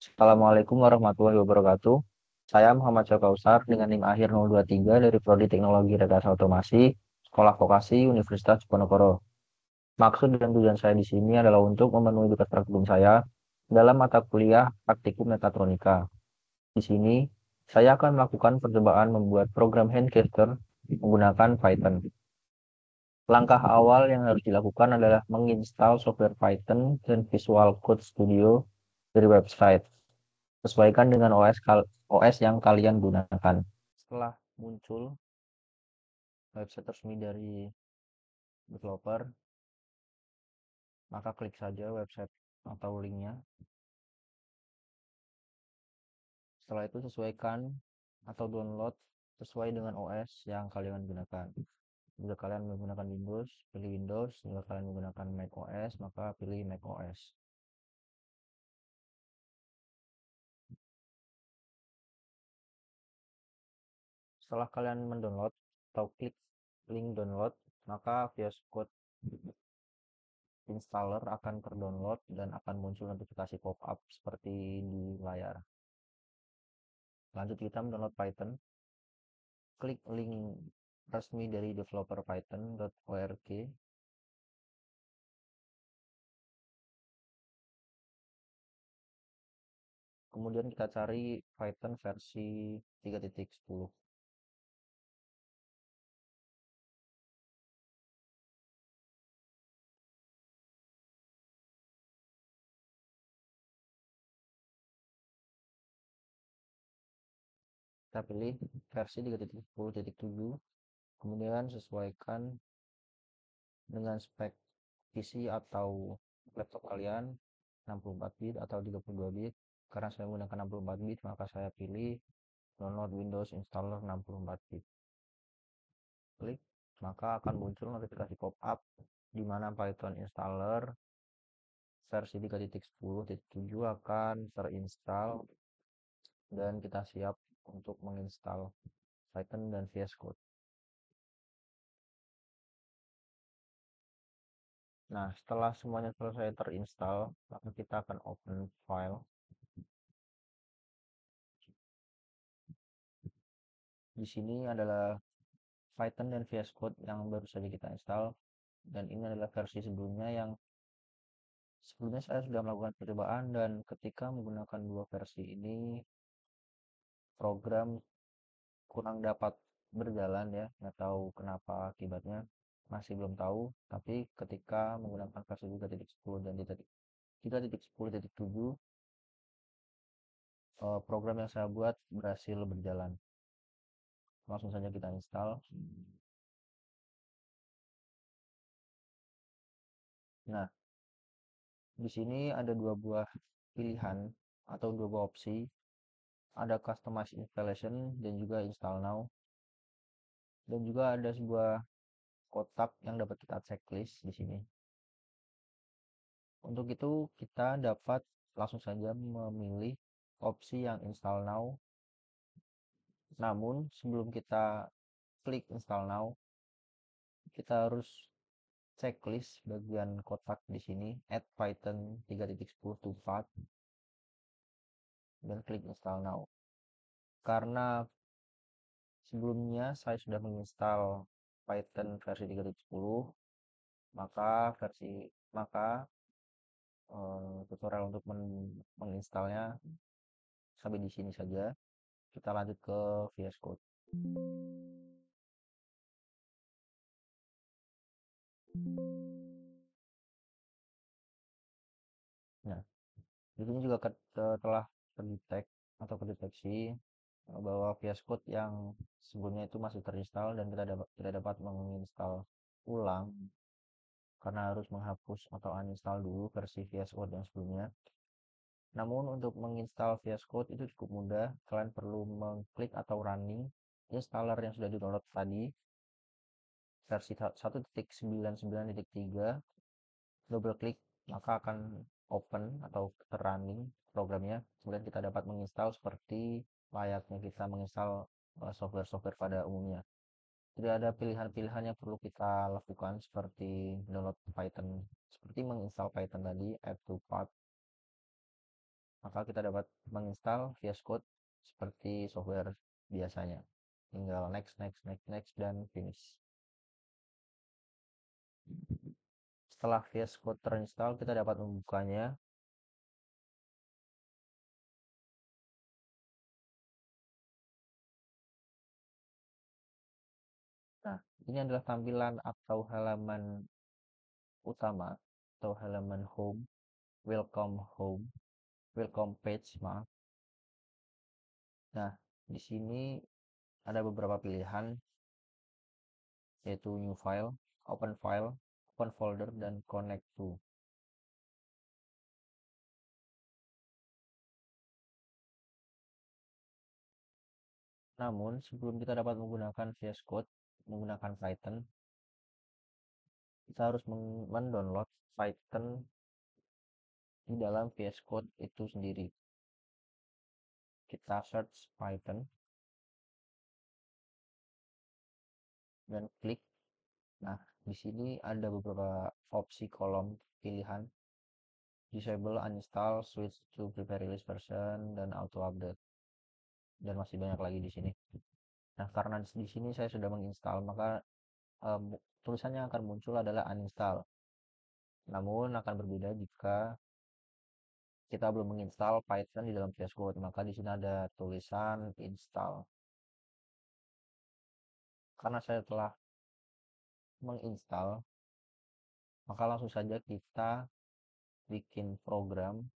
Assalamualaikum warahmatullahi wabarakatuh. Saya Muhammad Syakausar dengan NIM akhir 023 dari Prodi Teknologi Rekayasa Otomasi, Sekolah Vokasi Universitas Diponegoro. Maksud dan tujuan saya di sini adalah untuk memenuhi tugas praktikum saya dalam mata kuliah Praktikum Mekatronika. Di sini, saya akan melakukan percobaan membuat program Handcaster menggunakan Python. Langkah awal yang harus dilakukan adalah menginstal software Python dan Visual Code Studio dari website. Sesuaikan dengan OS yang kalian gunakan. Setelah muncul website resmi dari developer, maka klik saja website atau linknya. Setelah itu sesuaikan atau download sesuai dengan OS yang kalian gunakan. Jika kalian menggunakan Windows, pilih Windows. Jika kalian menggunakan Mac OS, maka pilih Mac OS. Setelah kalian mendownload atau klik link download, maka VS Code installer akan terdownload dan akan muncul notifikasi pop-up seperti di layar. Lanjut kita mendownload Python. Klik link resmi dari developer python.org. Kemudian kita cari Python versi 3.10. Kita pilih versi 3.10.7. Kemudian sesuaikan dengan spek PC atau laptop kalian, 64 bit atau 32 bit. Karena saya menggunakan 64 bit, maka saya pilih download Windows installer 64 bit. Klik, maka akan muncul notifikasi pop-up di mana Python installer versi 3.10.7 akan terinstall dan kita siap untuk menginstal Python dan VS Code. Nah, setelah semuanya selesai terinstall, maka kita akan open file. Di sini adalah Python dan VS Code yang baru saja kita install, dan ini adalah versi sebelumnya yang sebelumnya saya sudah melakukan percobaan, dan ketika menggunakan dua versi ini program kurang dapat berjalan ya, nggak tahu kenapa akibatnya, masih belum tahu. Tapi ketika menggunakan versi 3.10 dan 3.10.7, program yang saya buat berhasil berjalan. Langsung saja kita install. Nah, di sini ada dua buah pilihan atau dua buah opsi. Ada customize installation dan juga install now. Dan juga ada sebuah kotak yang dapat kita checklist di sini. Untuk itu kita dapat langsung saja memilih opsi yang install now. Namun sebelum kita klik install now, kita harus checklist bagian kotak di sini add Python 3.10 to path dan klik install now. Karena sebelumnya saya sudah menginstal Python versi 3.10, maka tutorial untuk menginstalnya sampai di sini saja. Kita lanjut ke VS Code. Nah, di sini juga telah terdetek atau terdeteksi bahwa VS Code yang sebelumnya itu masih terinstall dan tidak dapat menginstal ulang karena harus menghapus atau uninstall dulu versi VS Code yang sebelumnya. Namun untuk menginstal VS Code itu cukup mudah. Kalian perlu mengklik atau running installer yang sudah di-download tadi versi 1.99.3, double klik maka akan open atau running programnya. Kemudian kita dapat menginstal seperti layaknya kita menginstal software-software pada umumnya. Tidak ada pilihan-pilihan yang perlu kita lakukan seperti download Python, seperti menginstal Python tadi, add to path, maka kita dapat menginstal VS Code seperti software biasanya. Tinggal next, next, next, next, dan finish. Setelah VS Code terinstall, kita dapat membukanya. Nah, ini adalah tampilan atau halaman utama atau halaman home, welcome page, maaf. Nah, di sini ada beberapa pilihan, yaitu new file, open folder, dan connect to. Namun, sebelum kita dapat menggunakan VS Code, menggunakan Python, kita harus mendownload Python di dalam VS Code itu sendiri. Kita search Python dan klik. Nah, di sini ada beberapa opsi kolom pilihan: disable, uninstall, switch to prepare release version, dan auto update. Dan masih banyak lagi di sini. Nah, karena di sini saya sudah menginstal, maka tulisannya akan muncul adalah uninstall. Namun akan berbeda jika kita belum menginstal Python di dalam VS Code, maka di sini ada tulisan install. Karena saya telah menginstal, maka langsung saja kita bikin program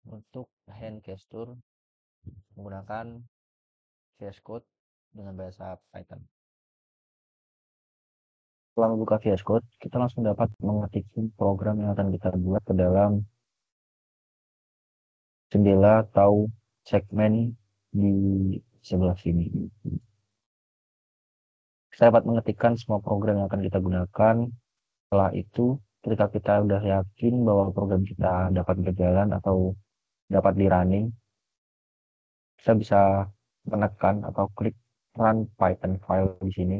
untuk hand gesture menggunakan VS Code dengan bahasa Python. Setelah membuka VS Code, kita langsung dapat mengetik program yang akan kita buat ke dalam jendela atau segmen di sebelah sini. Kita dapat mengetikkan semua program yang akan kita gunakan. Setelah itu, ketika kita sudah yakin bahwa program kita dapat berjalan atau dapat di running, kita bisa menekan atau klik run Python file di sini.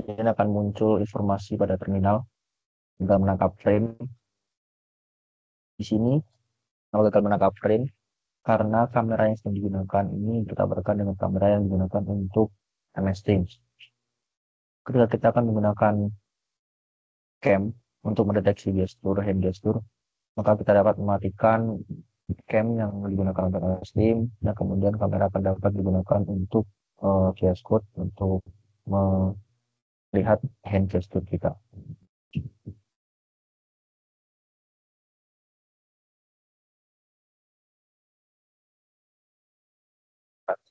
Ini akan muncul informasi pada terminal gagal menangkap frame. Di sini gagal menangkap frame karena kamera yang sedang digunakan ini bertabrakan dengan kamera yang digunakan untuk MS Teams. Ketika kita akan menggunakan cam untuk mendeteksi gestur, hand gesture, maka kita dapat mematikan cam yang digunakan untuk MS Teams, dan kemudian kamera akan dapat digunakan untuk VS Code untuk melihat hand gesture kita.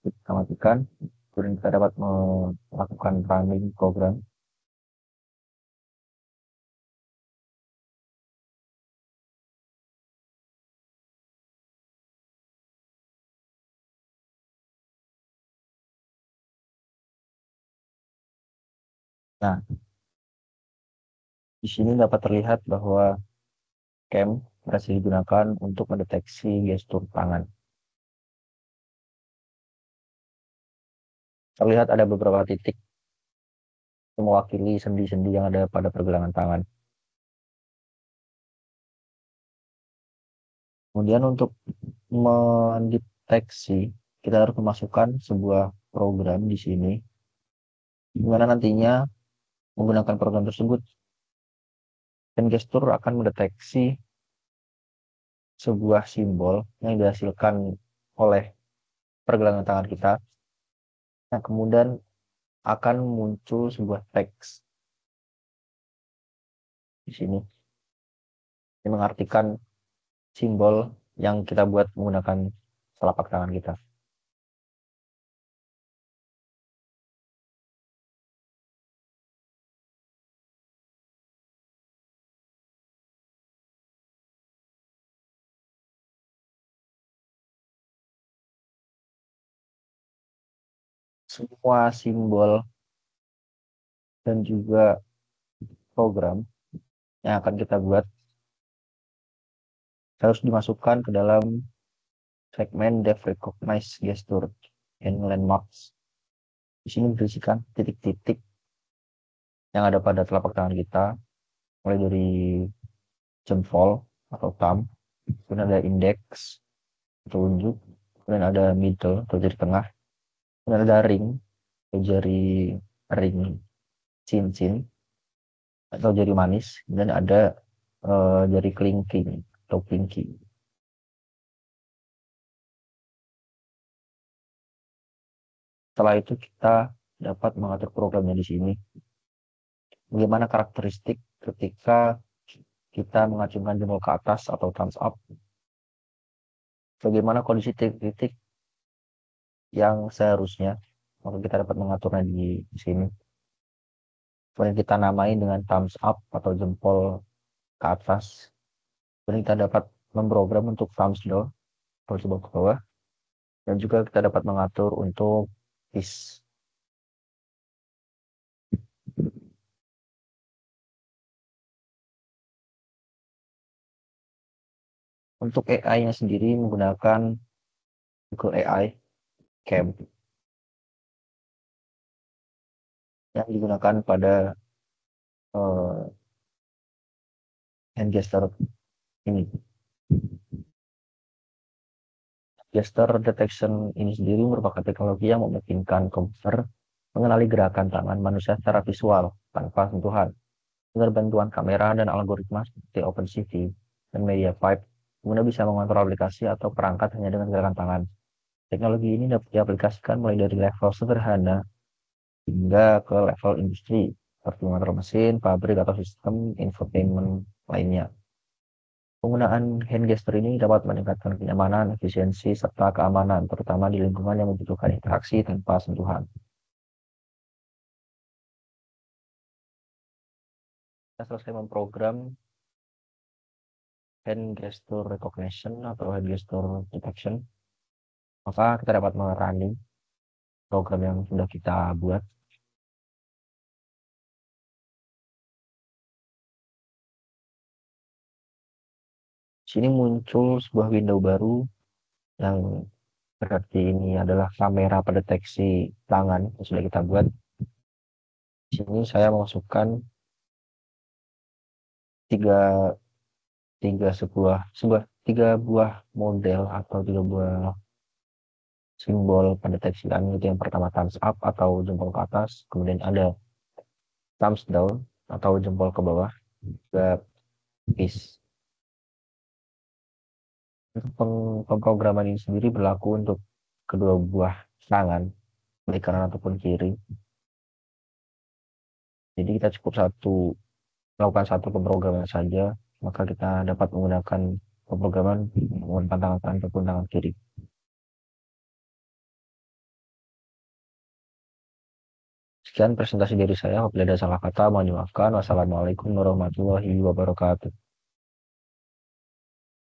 Kita matikan, kemudian kita dapat melakukan running program. Nah, di sini dapat terlihat bahwa cam berhasil digunakan untuk mendeteksi gestur tangan. Terlihat ada beberapa titik mewakili sendi-sendi yang ada pada pergelangan tangan. Kemudian untuk mendeteksi, kita harus memasukkan sebuah program di sini, di mana nantinya menggunakan program tersebut, dan gestur akan mendeteksi sebuah simbol yang dihasilkan oleh pergelangan tangan kita. Nah, kemudian akan muncul sebuah teks di sini yang mengartikan simbol yang kita buat menggunakan telapak tangan kita. Semua simbol dan juga program yang akan kita buat harus dimasukkan ke dalam segmen Dev Recognize Gesture and Landmarks. Di sini berisikan titik-titik yang ada pada telapak tangan kita, mulai dari jempol atau thumb, kemudian ada index atau unjuk, kemudian ada middle atau jari tengah, kemudian ada ring atau jari ring cincin atau jari manis, dan ada jari kelingking atau pinky. Setelah itu kita dapat mengatur programnya di sini. Bagaimana karakteristik ketika kita mengacungkan jempol ke atas atau thumbs up? Bagaimana kondisi titik-titik yang seharusnya? Maka kita dapat mengaturnya di sini. Kemudian kita namai dengan thumbs up atau jempol ke atas. Kemudian kita dapat memprogram untuk thumbs down atau jempol ke bawah. Dan juga kita dapat mengatur untuk peace. Untuk AI-nya sendiri menggunakan Google AI Cam yang digunakan pada hand gesture ini. Gesture detection ini sendiri merupakan teknologi yang memungkinkan komputer mengenali gerakan tangan manusia secara visual tanpa sentuhan. Dengan bantuan kamera dan algoritma seperti OpenCV dan MediaPipe, pengguna bisa mengontrol aplikasi atau perangkat hanya dengan gerakan tangan. Teknologi ini dapat diaplikasikan mulai dari level sederhana hingga ke level industri, seperti mengontrol mesin, pabrik, atau sistem infotainment lainnya. Penggunaan hand gesture ini dapat meningkatkan kenyamanan, efisiensi, serta keamanan, terutama di lingkungan yang membutuhkan interaksi tanpa sentuhan. Kita selesai memprogram hand gesture recognition atau hand gesture detection, maka kita dapat merunning program yang sudah kita buat. Di sini muncul sebuah window baru yang berarti ini adalah kamera pendeteksi tangan yang sudah kita buat. Di sini saya memasukkan tiga tiga buah model atau tiga buah simbol pendeteksi tangan. Itu yang pertama thumbs up atau jempol ke atas, kemudian ada thumbs down atau jempol ke bawah, juga peace. Pemrograman ini sendiri berlaku untuk kedua buah tangan, baik kanan ataupun kiri. Jadi kita cukup melakukan satu pemrograman saja, maka kita dapat menggunakan pemrograman menggunakan tangan kanan ataupun tangan kiri. Sekian presentasi dari saya. Apabila ada salah kata, mohon dimaafkan. Wassalamualaikum warahmatullahi wabarakatuh.